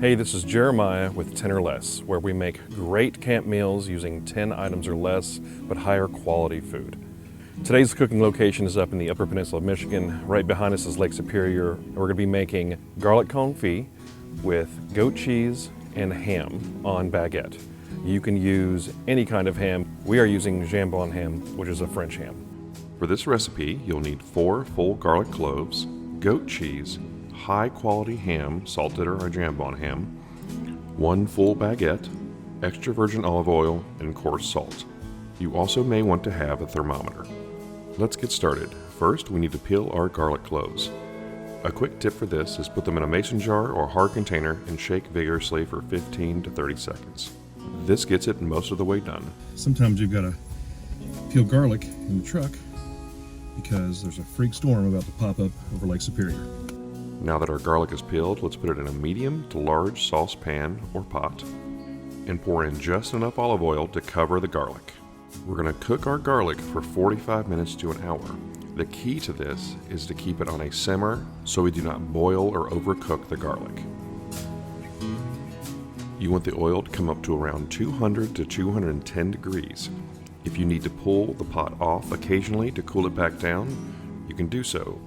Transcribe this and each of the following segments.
Hey, this is Jeremiah with 10 or Less, where we make great camp meals using 10 items or less, but higher quality food. Today's cooking location is up in the Upper Peninsula of Michigan. Right behind us is Lake Superior. And we're going to be making garlic confit with goat cheese and ham on baguette. You can use any kind of ham. We are using jambon ham, which is a French ham. For this recipe, you'll need 4 full garlic cloves, goat cheese, high quality ham, salted or jambon ham, 1 full baguette, extra virgin olive oil, and coarse salt. You also may want to have a thermometer. Let's get started. First, we need to peel our garlic cloves. A quick tip for this is put them in a mason jar or hard container and shake vigorously for 15 to 30 seconds. This gets it most of the way done. Sometimes you've got to peel garlic in the truck because there's a freak storm about to pop up over Lake Superior. Now that our garlic is peeled, let's put it in a medium to large saucepan or pot and pour in just enough olive oil to cover the garlic. We're going to cook our garlic for 45 minutes to an hour. The key to this is to keep it on a simmer so we do not boil or overcook the garlic. You want the oil to come up to around 200 to 210 degrees. If you need to pull the pot off occasionally to cool it back down, you can do so,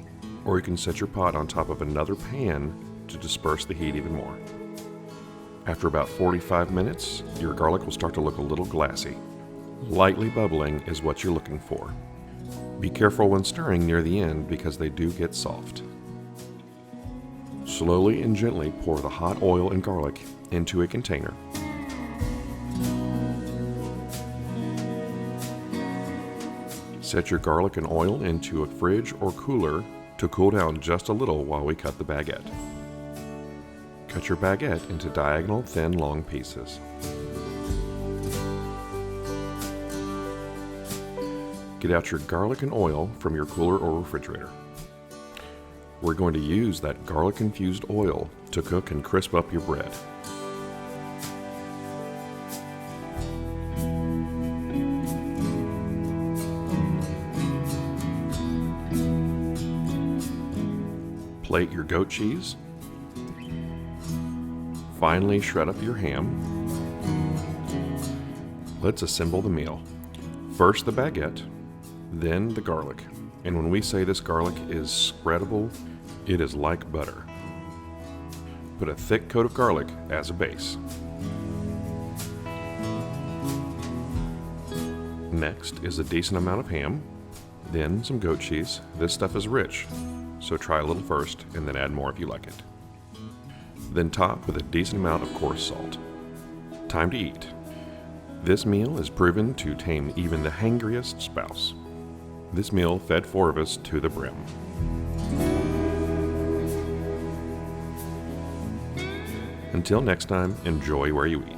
or you can set your pot on top of another pan to disperse the heat even more. After about 45 minutes, your garlic will start to look a little glassy. Lightly bubbling is what you're looking for. Be careful when stirring near the end because they do get soft. Slowly and gently pour the hot oil and garlic into a container. Set your garlic and oil into a fridge or cooler to cool down just a little while we cut the baguette. Cut your baguette into diagonal, thin, long pieces. Get out your garlic and oil from your cooler or refrigerator. We're going to use that garlic-infused oil to cook and crisp up your bread. Plate your goat cheese. Finally, shred up your ham. Let's assemble the meal. First the baguette, then the garlic. And when we say this garlic is spreadable, it is like butter. Put a thick coat of garlic as a base. Next is a decent amount of ham, then some goat cheese. This stuff is rich, so try a little first and then add more if you like it. Then top with a decent amount of coarse salt. Time to eat. This meal is proven to tame even the hangriest spouse. This meal fed 4 of us to the brim. Until next time, enjoy where you eat.